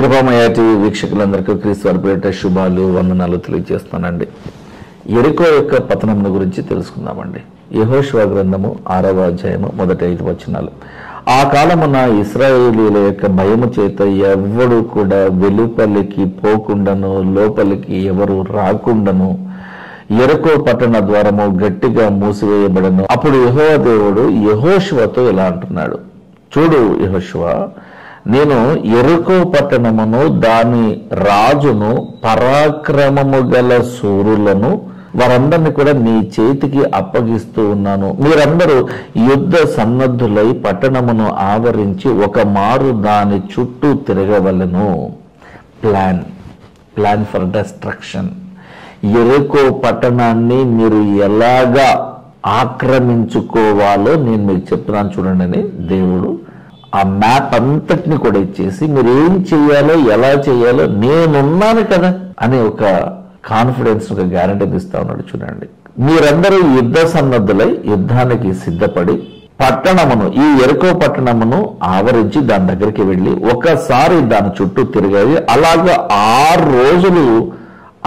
కృపామయ TV వీక్షకులందరికీ క్రీస్తు వారి పేరిట శుభాలు వందనాలు తెలియజేస్తానండి. యెరికో యొక్క పతనమును గురించి తెలుసుకుందామండి. యెహోషువ గ్రంథము 6వ అధ్యాయము మొదటి 5 వచనాలు. ఆ కాలమున ఇశ్రాయేలీయుల యొక్క భయము చేత ఎవడు కూడా వెలుపలికి పోకుండాను లోపలికి ఎవరు రాకుండాను యెరికో పట్టణ ద్వారము గట్టిగా మూసివేయబడను. అప్పుడు యెహోవా దేవుడు యెహోషువతో ఇలా అంటున్నాడు, చూడు యెహోషువ, నేను యెరికో పట్టణమును దాని రాజును పరాక్రమము గల శూరులను వారందరినీ కూడా నీ చేతికి అప్పగిస్తూ ఉన్నాను. మీరందరూ యుద్ధ సన్నద్ధులై పట్టణమును ఆవరించి ఒక మారు దాని చుట్టూ తిరగవలను. Plan for destruction. యెరికో పట్టణాన్ని మీరు ఎలాగా ఆక్రమించుకోవాలో నేను మీకు చెప్తున్నాను చూడండి అని దేవుడు ఆ మ్యాప్ అంతటిని కూడా ఇచ్చేసి మీరు ఏం చేయాలో ఎలా చేయాలో నేనున్నాను కదా అనే ఒక కాన్ఫిడెన్స్, ఒక గ్యారంటీ ఇస్తా ఉన్నాడు చూడండి. మీరందరూ యుద్ధ సన్నద్ధులై యుద్ధానికి సిద్ధపడి పట్టణమును, ఈ యెరికో పట్టణమును ఆవరించి దాని దగ్గరికి వెళ్ళి ఒకసారి దాని చుట్టూ తిరగాలి. అలాగా 6 రోజులు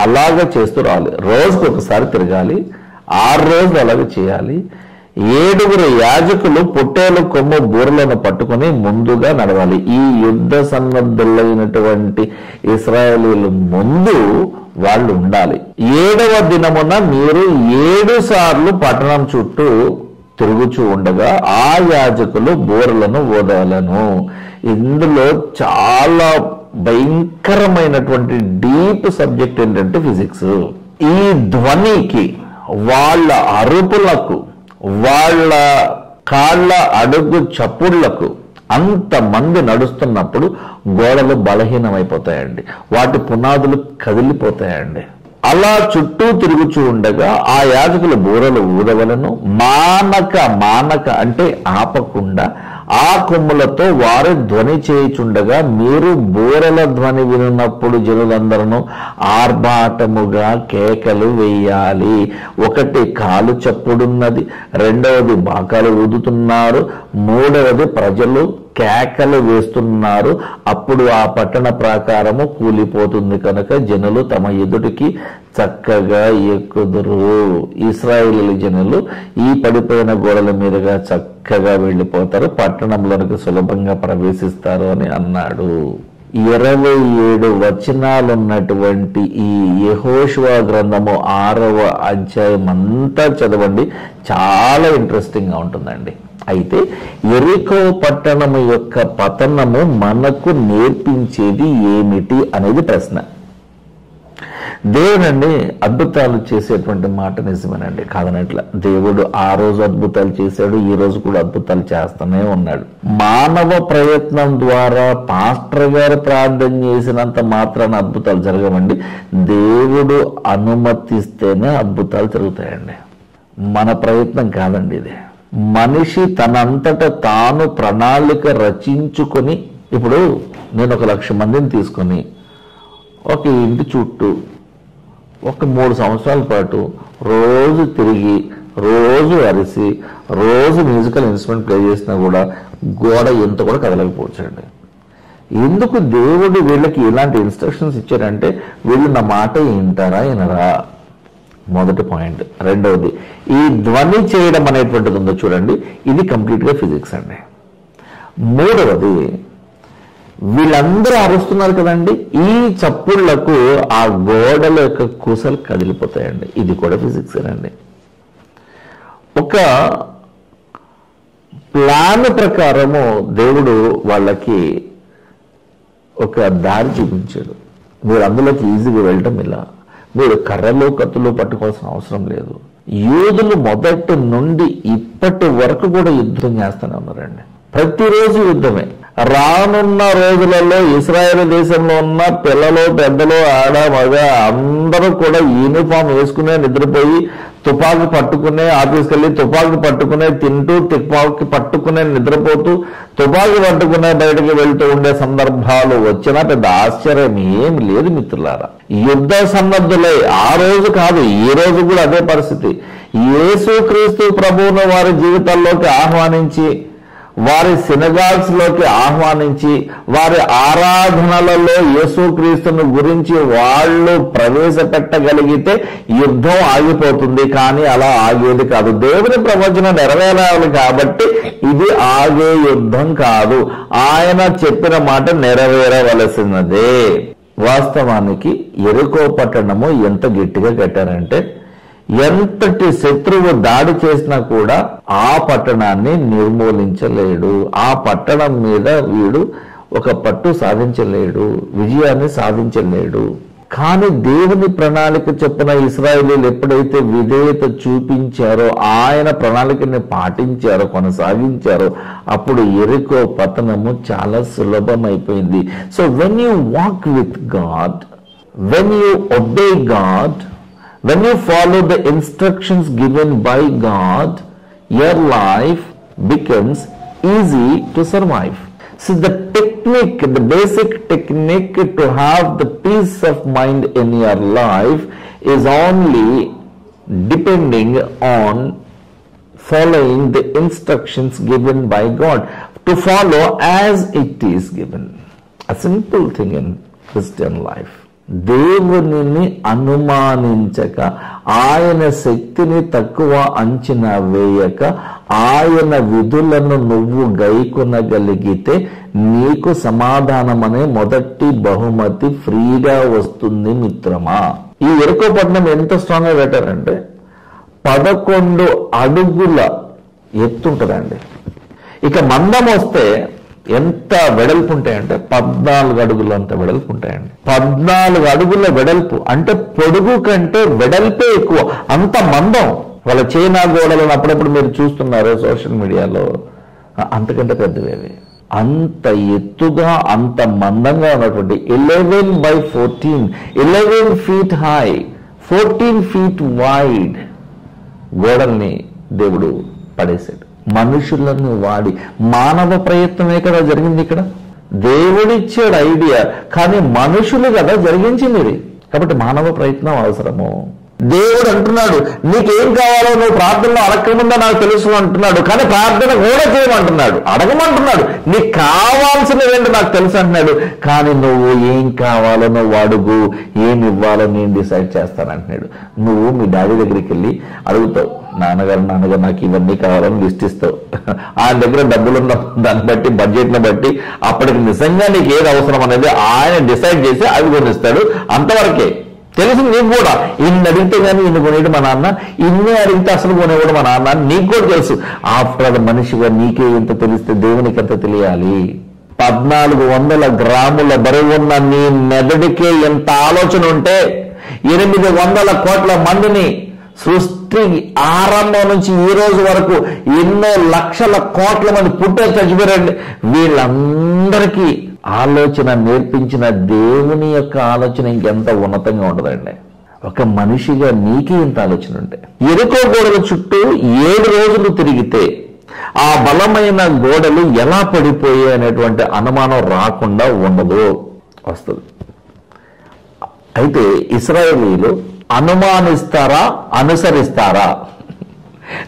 అలాగా చేస్తూ రావాలి. రోజుకు ఒకసారి తిరగాలి, 6 రోజులు అలాగే చేయాలి. 7 యాజకులు పొట్టేలు కొమ్ము బూరలను పట్టుకుని ముందుగా నడవాలి. ఈ యుద్ధ సన్నద్ధులైనటువంటి ఇశ్రాయేలీయుల ముందు వాళ్ళు ఉండాలి. 7వ దినమున మీరు 7 సార్లు పట్టణం చుట్టూ తిరుగుచూ ఉండగా ఆ యాజకులు బూరలను ఊదవలను. ఇందులో చాలా భయంకరమైనటువంటి డీప్ సబ్జెక్ట్ ఏంటంటే ఫిజిక్స్. ఈ ధ్వనికి, వాళ్ళ అరుపులకు, వాళ్ళ కాళ్ళ అడుగు చప్పుళ్లకు అంతమంది నడుస్తున్నప్పుడు గోడలు బలహీనమైపోతాయండి, వాటి పునాదులు కదిలిపోతాయండి. అలా చుట్టూ తిరుగుచూ ఉండగా ఆ యాజకులు బూరలు ఊదవలను. మానక అంటే ఆపకుండా ఆ కొమ్ములతో వారు ధ్వని చేయుచుండగా మీరు బూరల ధ్వని వినున్నప్పుడు జనులందరూ ఆర్భాటముగా కేకలు వేయాలి. 1 కాలు చప్పుడున్నది, 2వది బాకాలు ఊదుతున్నారు, 3వది ప్రజలు కేకలు వేస్తున్నారు. అప్పుడు ఆ పట్టణ ప్రాకారము కూలిపోతుంది కనుక జనులు తమ ఎదుటికి చక్కగా ఎక్కుదురు. ఇశ్రాయేలు జనులు ఈ పడిపోయిన గోడల మీదుగా చక్కగా వెళ్ళిపోతారు, పట్టణంలోనికి సులభంగా ప్రవేశిస్తారు అని అన్నాడు. 27 వచనాలున్నటువంటి ఈ యెహోషువ గ్రంథము 6వ అధ్యాయం అంతా చదవండి, చాలా ఇంట్రెస్టింగ్ గా ఉంటుందండి. అయితే యెరికో పట్టణము యొక్క పతనము మనకు నేర్పించేది ఏమిటి అనేది ప్రశ్న. దేవుడండి అద్భుతాలు చేసేటువంటి మాట నిజమేనండి, కాదనట్ల. దేవుడు ఆ రోజు అద్భుతాలు చేశాడు, ఈ రోజు కూడా అద్భుతాలు చేస్తూనే ఉన్నాడు. మానవ ప్రయత్నం ద్వారా పాస్టర్ గారు ప్రార్థన చేసినంత మాత్రాన అద్భుతాలు జరగవండి. దేవుడు అనుమతిస్తేనే అద్భుతాలు జరుగుతాయండి, మన ప్రయత్నం కాదండి ఇది. మనిషి తనంతట తాను ప్రణాళిక రచించుకొని, ఇప్పుడు నేను 1,00,000 మందిని తీసుకొని ఒక ఇంటి చుట్టూ ఒక 3 సంవత్సరాల పాటు రోజు తిరిగి, రోజు అరిసి, రోజు మ్యూజికల్ ఇన్స్ట్రుమెంట్ ప్లే చేసినా కూడా గోడ ఎంత కూడా కదలకపోవచ్చండి. ఎందుకు దేవుడు వీళ్ళకి ఇలాంటి ఇన్స్ట్రక్షన్స్ ఇచ్చారంటే వీళ్ళు నా మాట వింటారా వినరా, మొదటి పాయింట్. 2వది, ఈ ధ్వని చేయడం అనేటువంటిది ఉందో చూడండి, ఇది కంప్లీట్గా ఫిజిక్స్ అండి. 3వది, వీళ్ళందరూ అరుస్తున్నారు కదండి, ఈ చప్పుళ్లకు ఆ గోడల యొక్క కూసలు కదిలిపోతాయండి, ఇది కూడా ఫిజిక్స్ అండి. ఒక ప్లాన్ ప్రకారము దేవుడు వాళ్ళకి ఒక దారి చూపించాడు. మీరు అందులోకి ఈజీగా వెళ్ళటం ఇలా, మీరు కర్రలు కత్తులు పట్టుకోవాల్సిన అవసరం లేదు. యూదులు మొదటి నుండి ఇప్పటి వరకు కూడా యుద్ధం చేస్తూనే ఉన్నారండి, ప్రతిరోజు యుద్ధమే. రానున్న రోజులలో ఇశ్రాయేలు దేశంలో ఉన్న పిల్లలు, పెద్దలు, ఆడ మగ అందరూ కూడా యూనిఫామ్ వేసుకునే నిద్రపోయి, తుపాకి పట్టుకునే ఆఫీస్కి వెళ్ళి తుపాకి పట్టుకునే తింటూ, తుపాకి పట్టుకునే నిద్రపోతూ, తుపాకి పట్టుకునే బయటకు వెళ్తూ ఉండే సందర్భాలు వచ్చినా పెద్ద ఆశ్చర్యం ఏమి లేదు మిత్రులారా. యుద్ధ సన్నద్ధులై, ఆ రోజు కాదు ఈ రోజు కూడా అదే పరిస్థితి. యేసుక్రీస్తు ప్రభువును వారి జీవితాల్లోకి ఆహ్వానించి వారి సినగాల్స్ లోకి ఆహ్వానించి వారి ఆరాధనలలో యేసుక్రీస్తుని గురించి వాళ్ళు ప్రవేశపెట్టగలిగితే యుద్ధం ఆగిపోతుంది. కానీ అలా ఆగేది కాదు. దేవుని ప్రవచనం నెరవేరాలి కాబట్టి ఇది ఆగే యుద్ధం కాదు. ఆయన చెప్పిన మాట నెరవేరవలసినదే. వాస్తవానికి యెరికో పట్టణము ఎంత గట్టిగా కట్టారంటే, ఎంతటి శత్రువు దాడి చేసినా కూడా ఆ పట్టణాన్ని నిర్మూలించలేడు. ఆ పట్టణం మీద వీడు ఒక పట్టు సాధించలేడు, విజయాన్ని సాధించలేడు. కానీ దేవుని ప్రణాళిక చొప్పున ఇశ్రాయేలీయులు ఎప్పుడైతే విధేయత చూపించారో, ఆయన ప్రణాళికని పాటించారో, కొనసాగించారో, అప్పుడు యెరికో పతనము చాలా సులభమైపోయింది. So when you walk with God, when you obey God, when you follow the instructions given by God, your life becomes easy to survive. So the technique, the basic technique to have the peace of mind in your life is only depending on following the instructions given by God, to follow as it is given. A simple thing in Christian life. దేవునిని అనుమానించక, ఆయన శక్తిని తక్కువ అంచనా వేయక, ఆయన విధులను నువ్వు గైకొనగలిగితే నీకు సమాధానం అనే మొదటి బహుమతి ఫ్రీగా వస్తుంది మిత్రమా. ఈ యెరికో పట్టణం ఎంత స్ట్రాంగ్ గా పెట్టారంటే 11 అడుగుల ఎత్తుంటదండి. ఇక మందం వస్తే ఎంత వెడల్పు ఉంటాయంటే 14 అడుగులంత వెడల్పు ఉంటాయండి. 14 అడుగుల వెడల్పు అంటే పొడుగు కంటే వెడల్పే ఎక్కువ, అంత మందం. వాళ్ళ చైనా గోడలను అప్పుడప్పుడు మీరు చూస్తున్నారు సోషల్ మీడియాలో, అంతకంటే పెద్దవేవి. అంత ఎత్తుగా అంత మందంగా ఉన్నటువంటి 11/14, 11 feet హై, 14 feet వైడ్ గోడల్ని దేవుడు పడేశాడు. మనుషులను వాడి, మానవ ప్రయత్నమే కదా జరిగింది ఇక్కడ. దేవుడిచ్చాడు ఐడియా, కానీ మనుషులు కదా జరిగించింది ఇది. కాబట్టి మానవ ప్రయత్నం అవసరము. దేవుడు అంటున్నాడు, నీకేం కావాలో నువ్వు ప్రార్థనలో అడగకముందా నాకు తెలుసు అంటున్నాడు. కానీ ప్రార్థన కూడా చేయమంటున్నాడు, అడగమంటున్నాడు. నీకు కావాల్సినవేంటో నాకు తెలుసు అంటున్నాడు. కానీ నువ్వు ఏం కావాలో నువ్వు అడుగు, ఏమి ఇవ్వాలో నేను డిసైడ్ చేస్తానంటున్నాడు. నువ్వు మీ డాడీ దగ్గరికి వెళ్ళి అడుగుతావు, నాన్నగారు నాకు ఇవన్నీ కావాలని లిస్ట్ ఇస్తావు. ఆయన దగ్గర డబ్బులు ఉన్న దాన్ని బట్టి, బడ్జెట్ని బట్టి, అప్పటికి నిజంగా నీకు ఏది అవసరం అనేది ఆయన డిసైడ్ చేసి అవి కొనిస్తాడు. అంతవరకే తెలుసు నీకు కూడా. ఇన్ని అడిగితే కానీ ఇన్ని కొనేడు మా నాన్న, ఇన్ని అడిగితే అసలు కొనేవాడు మా నాన్న, నీకు కూడా తెలుసు. ఆఫ్టర్ మనిషిగా నీకే ఎంత తెలిస్తే దేవునికి ఎంత తెలియాలి. 1400 గ్రాముల బరువున్న నీ మెదడుకే ఎంత ఆలోచన ఉంటే 800 కోట్ల మందిని సృష్టి ఆరంభం నుంచి ఈ రోజు వరకు ఎన్నో లక్షల కోట్ల మంది పుట్టే చచ్చిపోయారండి. వీళ్ళందరికీ ఆలోచన నేర్పించిన దేవుని యొక్క ఆలోచన ఇంకెంత ఉన్నతంగా ఉంటుందండి. ఒక మనిషిగా నీకే ఇంత ఆలోచన ఉంటే. యెరికో గోడల చుట్టూ 7 రోజులు తిరిగితే ఆ బలమైన గోడలు ఎలా పడిపోయాయి అనేటువంటి అనుమానం రాకుండా ఉండదు, వస్తుంది. అయితే ఇశ్రాయేలీయులు అనుమానిస్తారా, అనుసరిస్తారా?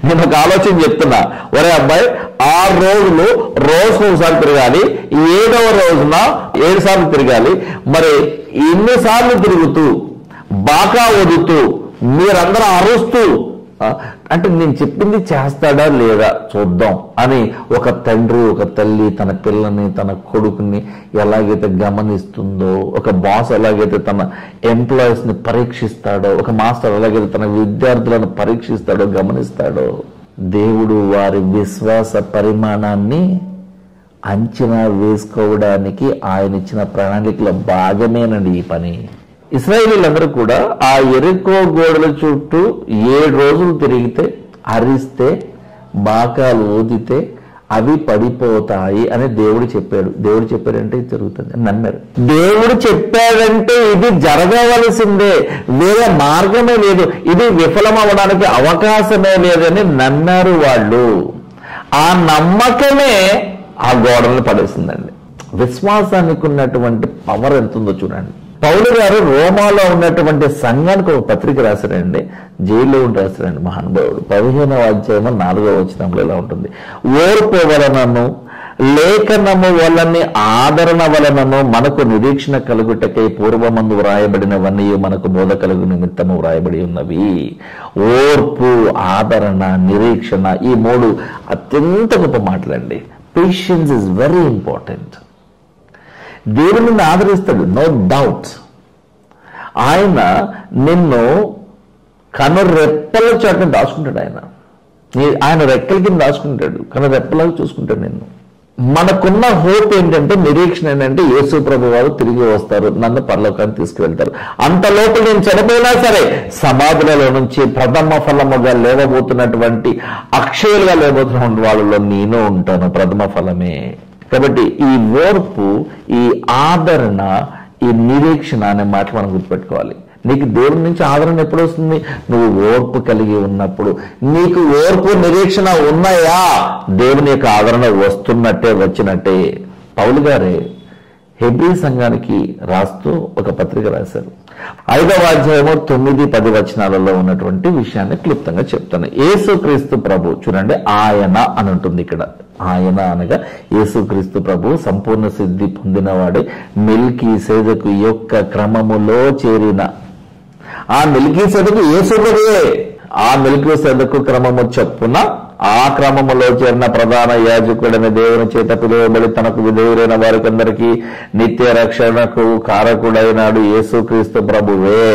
నేను ఒక ఆలోచన చెప్తున్నా. ఒరే అబ్బాయి, 6 రోజులు రోజుకు ఒకసారి తిరగాలి, 7వ రోజున 7 సార్లు తిరగాలి. మరి ఎన్నిసార్లు తిరుగుతూ బాకా వదుతూ మీరందరూ అరుస్తూ అంటే నేను చెప్పింది చేస్తాడా లేదా చూద్దాం అని ఒక తండ్రి, ఒక తల్లి తన పిల్లని, తన కొడుకుని ఎలాగైతే గమనిస్తుందో, ఒక బాస్ ఎలాగైతే తన ఎంప్లాయీస్ ని పరీక్షిస్తాడో, ఒక మాస్టర్ ఎలాగైతే తన విద్యార్థులను పరీక్షిస్తాడో, గమనిస్తాడో, దేవుడు వారి విశ్వాస పరిమాణాన్ని అంచనా వేసుకోవడానికి ఆయన ఇచ్చిన ప్రణాళికల భాగమేనండి ఈ పని. ఇశ్రాయేలీలందరూ కూడా ఆ యెరికో గోడల చుట్టూ 7 రోజులు తిరిగితే, అరిస్తే, బాకాలు ఊదితే అవి పడిపోతాయి అని దేవుడు చెప్పాడు. దేవుడు చెప్పాడంటే ఇది జరుగుతుంది అని నమ్మారు. దేవుడు చెప్పాడంటే ఇది జరగవలసిందే, వేరే మార్గమే లేదు, ఇది విఫలమవడానికి అవకాశమే లేదని నమ్మారు వాళ్ళు. ఆ నమ్మకమే ఆ గోడలను పడేసిందండి. విశ్వాసానికి ఉన్నటువంటి పవర్ ఎంతుందో చూడండి. పౌలు గారు రోమాలో ఉన్నటువంటి సంఘానికి ఒక పత్రిక రాశారండి, జైల్లో ఉండి రాశారండి మహానుభావుడు. 15వ అధ్యాయం 4వ వచనంలో ఇలా ఉంటుంది, ఓర్పు వలనను లేఖనము వలని ఆదరణ వలనను మనకు నిరీక్షణ కలుగుటకై పూర్వమందు వ్రాయబడినవన్నీ మనకు బోధ కలుగు నిమిత్తము వ్రాయబడి ఉన్నవి. ఓర్పు, ఆదరణ, నిరీక్షణ, ఈ 3 అత్యంత గొప్ప మాటలండి. Patience is very important. దేవుడు నిన్ను ఆదరిస్తాడు, నో డౌట్. ఆయన నిన్ను కనురెప్పల చాటును దాచుకుంటాడు. ఆయన రెక్కల కింద దాచుకుంటాడు, కనురెప్పలాగా చూసుకుంటాడు నిన్ను. మనకున్న హోప్ ఏంటంటే, నిరీక్షణ ఏంటంటే, యేసు ప్రభు వారు తిరిగి వస్తారు, నన్ను పరలోకానికి తీసుకువెళ్తారు. అంత లోపల నేను చనిపోయినా సరే సమాధులలో నుంచి ప్రథమ ఫలముగా లేవబోతున్నటువంటి, అక్షయులుగా లేవబోతున్న వాళ్ళలో నేను ఉంటాను, ప్రథమ ఫలమే. కాబట్టి ఈ ఓర్పు, ఈ ఆదరణ, ఈ నిరీక్షణ అనే మాటలు మనం గుర్తుపెట్టుకోవాలి. నీకు దేవుడి నుంచి ఆదరణ ఎప్పుడు వస్తుంది? నువ్వు ఓర్పు కలిగి ఉన్నప్పుడు. నీకు ఓర్పు, నిరీక్షణ ఉన్నాయా, దేవుని యొక్క ఆదరణ వస్తున్నట్టే, వచ్చినట్టే. పౌలు గారే హెబ్రీ సంఘానికి రాస్తూ ఒక పత్రిక రాశారు. 5వ అధ్యాయము 9-10 వచనాలలో ఉన్నటువంటి విషయాన్ని క్లుప్తంగా చెప్తాను. యేసుక్రీస్తు ప్రభు, చూడండి, ఆయన అని ఉంటుంది ఇక్కడ. ఆయన అనగా యేసుక్రీస్తు ప్రభు సంపూర్ణ సిద్ధి పొందినవాడే మెల్కీసెదెకు యొక్క క్రమములో చేరిన. ఆ మెల్కీసెదెకు యేసు ప్రభువే. ఆ మెల్కీసెదెకు క్రమము చొప్పున, ఆ క్రమములో చేరిన ప్రధాన యాజకుడని దేవుని చేత పిలువబడి తనకు విధేయులైన వారికందరికీ నిత్య రక్షణకు కారకుడైనాడు యేసుక్రీస్తు ప్రభువే.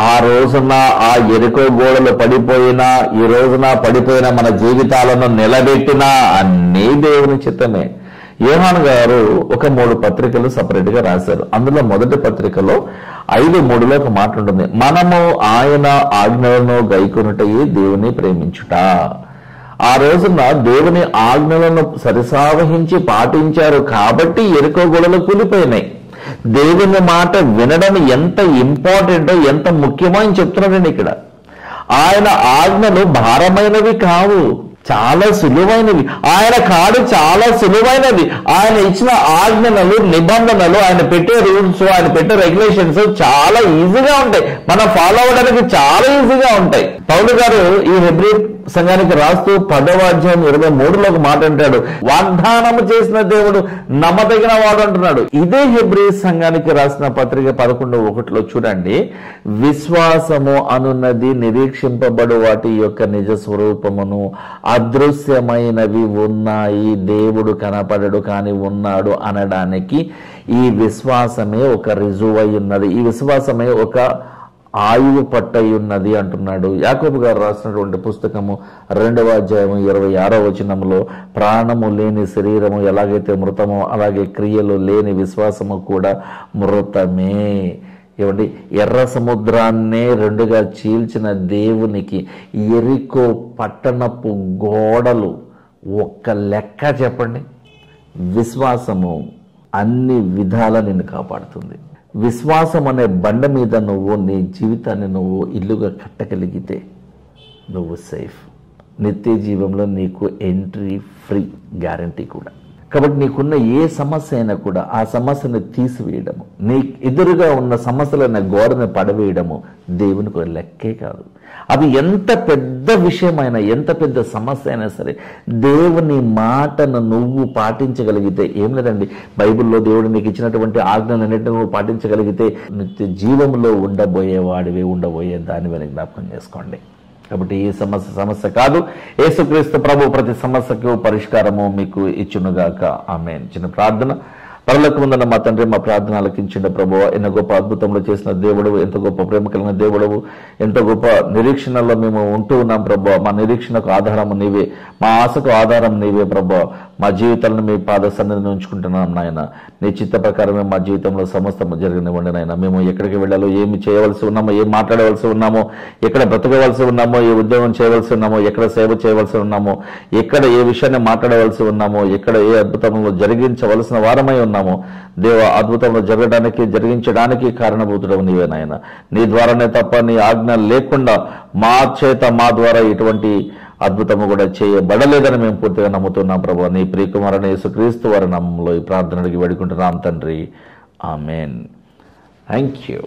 ఆ రోజున ఆ ఎరుకో గోడలు పడిపోయినా, ఈ రోజున పడిపోయిన మన జీవితాలను నిలబెట్టినా అన్నీ దేవుని చిత్తమే. యోహాను గారు ఒక 3 పత్రికలు సపరేట్ గా రాశారు. అందులో మొదటి పత్రికలో 5:3 ఒక మాట ఉంటుంది, మనము ఆయన ఆజ్ఞలను గైకొనుటయే దేవుని ప్రేమించుట. ఆ రోజున దేవుని ఆజ్ఞలను సరిసావహించి పాటించారు కాబట్టి ఎరుకో గోడలు కూలిపోయినాయి. దేవుని మాట వినడం ఎంత ఇంపార్టెంటో, ఎంత ముఖ్యమో అని చెప్తున్నాడండి ఇక్కడ. ఆయన ఆజ్ఞలు భారమైనవి కావు, చాలా సులువైనవి. ఆయన కాడు చాలా సులువైనవి. ఆయన ఇచ్చిన ఆజ్ఞలు, నిబంధనలు, ఆయన పెట్టే రూల్స్, ఆయన పెట్టే రెగ్యులేషన్స్ చాలా ఈజీగా ఉంటాయి. మనం ఫాలో అవ్వడానికి చాలా ఈజీగా ఉంటాయి. పౌలు గారు ఈ హెబ్రీ సంఘానికి రాస్తూ 10వ అధ్యాయం 23లో ఒక మాట అంటాడు, వాగ్దానము చేసిన దేవుడు నమ్మదగిన వాడు అంటున్నాడు. ఇదే హెబ్రీ సంఘానికి రాసిన పత్రిక 11:1లో చూడండి, విశ్వాసము అనున్నది నిరీక్షింపబడు వాటి యొక్క నిజ స్వరూపమును, అదృశ్యమైనవి ఉన్నాయి, దేవుడు కనపడడు కానీ ఉన్నాడు అనడానికి ఈ విశ్వాసమే ఒక రుజువై ఉన్నది. ఈ విశ్వాసమే ఒక ఆయువు పట్టై ఉన్నది అంటున్నాడు. యాకోబు గారు రాసినటువంటి పుస్తకము 2వ అధ్యాయము 26వ వచనంలో, ప్రాణము లేని శరీరము ఎలాగైతే మృతమో అలాగే క్రియలు లేని విశ్వాసము కూడా మృతమే. ఏమండి, ఎర్ర సముద్రాన్నే 2గా చీల్చిన దేవునికి ఎరికో పట్టణపు గోడలు ఒక్క లెక్క చెప్పండి. విశ్వాసము అన్ని విధాల నిన్ను కాపాడుతుంది. విశ్వాసం అనే బండ మీద నువ్వు నీ జీవితాన్ని నువ్వు ఇల్లుగా కట్టగలిగితే నువ్వు సేఫ్. నిత్య జీవంలో నీకు ఎంట్రీ ఫ్రీ గ్యారంటీ కూడా. కాబట్టి నీకున్న ఏ సమస్య అయినా కూడా ఆ సమస్యను తీసివేయడము, నీ ఎదురుగా ఉన్న సమస్యలైన గోడను పడవేయడము దేవునికి లెక్కే కాదు. అది ఎంత పెద్ద విషయమైనా, ఎంత పెద్ద సమస్య అయినా సరే దేవుని మాటను నువ్వు పాటించగలిగితే, ఏం లేదండి, బైబిల్లో దేవుడు నీకు ఇచ్చినటువంటి ఆజ్ఞలన్నింటినీ నువ్వు పాటించగలిగితే నిత్య జీవంలో ఉండబోయే దానివని జ్ఞాపకం చేసుకోండి. కాబట్టి ఈ సమస్య కాదు, యేసుక్రీస్తు ప్రభు ప్రతి సమస్యకు పరిష్కారము మీకు ఇచ్చునుగాక. ఆమేన్. చిన్న ప్రార్థన. పరలోకమందున్న మా తండ్రి, మా ప్రార్థన ఆలకించిన ప్రభువా, ఎన్నో గొప్ప అద్భుతంలో చేసిన దేవుడు, ఎంత గొప్ప ప్రేమ కలిగిన దేవుడవు, ఎంత గొప్ప నిరీక్షణలో మేము ఉంటూ ఉన్నాం ప్రభువా. మా నిరీక్షణకు ఆధారము నీవే, మా ఆశకు ఆధారం నీవే ప్రభువా. మా జీవితాలను మీ పాద సన్నిధిని ఉంచుకుంటున్నాం నాయన. నీ చిత్త ప్రకారమే మా జీవితంలో సమస్తము జరిగినవ్వండి నాయన. మేము ఎక్కడికి వెళ్ళాలో, ఏమి చేయవలసి ఉన్నామో, ఏం మాట్లాడవలసి ఉన్నామో, ఎక్కడ బ్రతకవలసి ఉన్నామో, ఏ ఉద్యోగం చేయవలసి ఉన్నామో, ఎక్కడ సేవ చేయవలసి ఉన్నామో, ఎక్కడ ఏ విషయాన్ని మాట్లాడవలసి ఉన్నామో, ఎక్కడ ఏ అద్భుతంలో జరిగించవలసిన వారమై ఉన్నామో, దేవ అద్భుతంలో జరిగించడానికి కారణభూతుడవు నీవే నాయన. నీ ద్వారానే తప్ప నీ ఆజ్ఞ లేకుండా మా చేత, మా ద్వారా ఎటువంటి అద్భుతము కూడా చేయబడలేదని మేము పూర్తిగా నమ్ముతున్నాం ప్రభు. నీ ప్రియకుమారుని యేసుక్రీస్తు వారి నామములో ఈ ప్రార్థనకి వేడుకుంటున్నాం తండ్రి. ఆమేన్. Thank you.